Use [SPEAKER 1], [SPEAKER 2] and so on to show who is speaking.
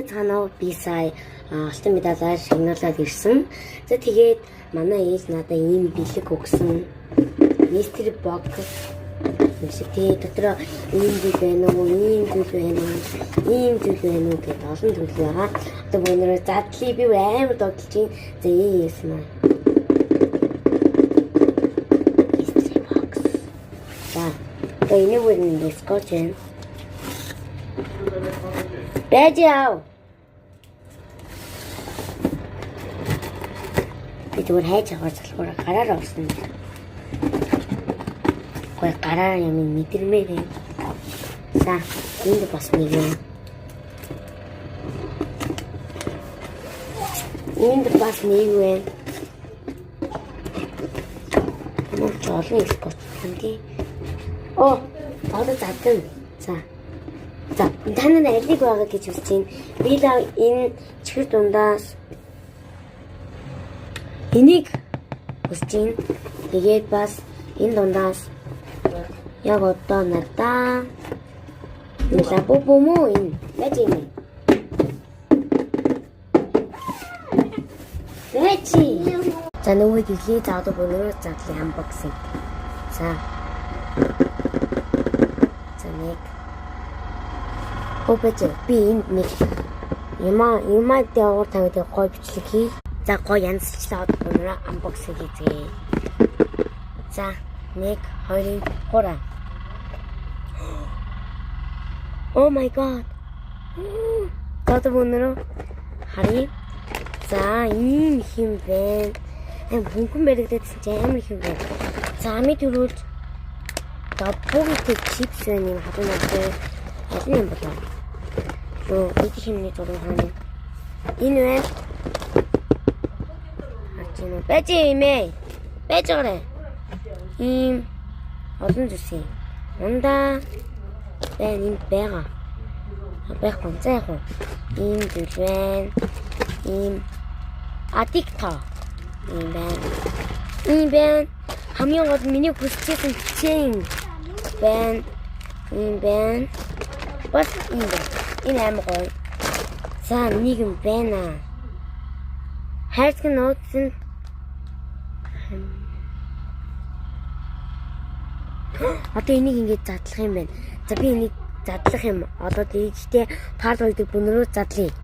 [SPEAKER 1] цаанаа би сая алтан медалаар шагналаад ирсэн. За тэгээд манай ээж надад ийм бэлэг өгсөн. Mystery box Мистэй дотор ийм зүйл байна уу, ийм зүйл байна уу, ийм зүйл байна уу гэдэг олон зүйл байгаа. Одоо өнөөдөр задлыг би амар догдолж чинь. За ийсэн маа. Mystery box. За энэ үеийн дискорд юм. Бэжяв. Би зүгээр хайж аваад залхуура гараар орсон. Гой гараар юм мэдэрмээр юм. За энд бас нэг юм. Энд бас нэг юм. Мөн ч олон экспорт юм тий. Оо, одоо задсан. За, танаа алиг байгаа гэж үзэж байна. Би л энэ чихэр дундаас энийг үзэж байна. Тэгээд бас энэ дундаас яг одоо надаа энэ бобомо энэ яаж юм. Тэчи. За нөгөө дэглээ заадаг өнөө задлын unboxing. За нэг Опэж би энэ нэг юмаа дээр тавьдаг гой бичлэг хий. За гой янзчлаад өнөө unboxing хийzээ. За 1 2 3. Oh my god. Гад өнөө харъя. За ийм юм бэ. Бүхэн баригдсан чи амар их юм бэ. За ми төрүүлж dabbuгийн чипс байна юм хатан надад. Алин юм болоо. Лөө эдгээр хэмнээ зураг хаана. Энэ вэ? Хачина. Бэж юм ээ. Бэж орой. Ийм олон зүйлс. Ундаа бэн юм байгаа. Байхгүй зайх уу. Ийм зүйл байна. Ийм адикта. Ийм байна. Ийм байна. Хамгийн гол миний хүсчихсэн чинь байна. Ийм байна. Бас ийм байна. Энэ амар гоё. За нэг юм байна. Хайрцаг нууцсан. Одоо энийг ингэж задлах юм байна. За би энийг задлах юм. Одоо дийжтэй пар байдаг бүнрөө задлая.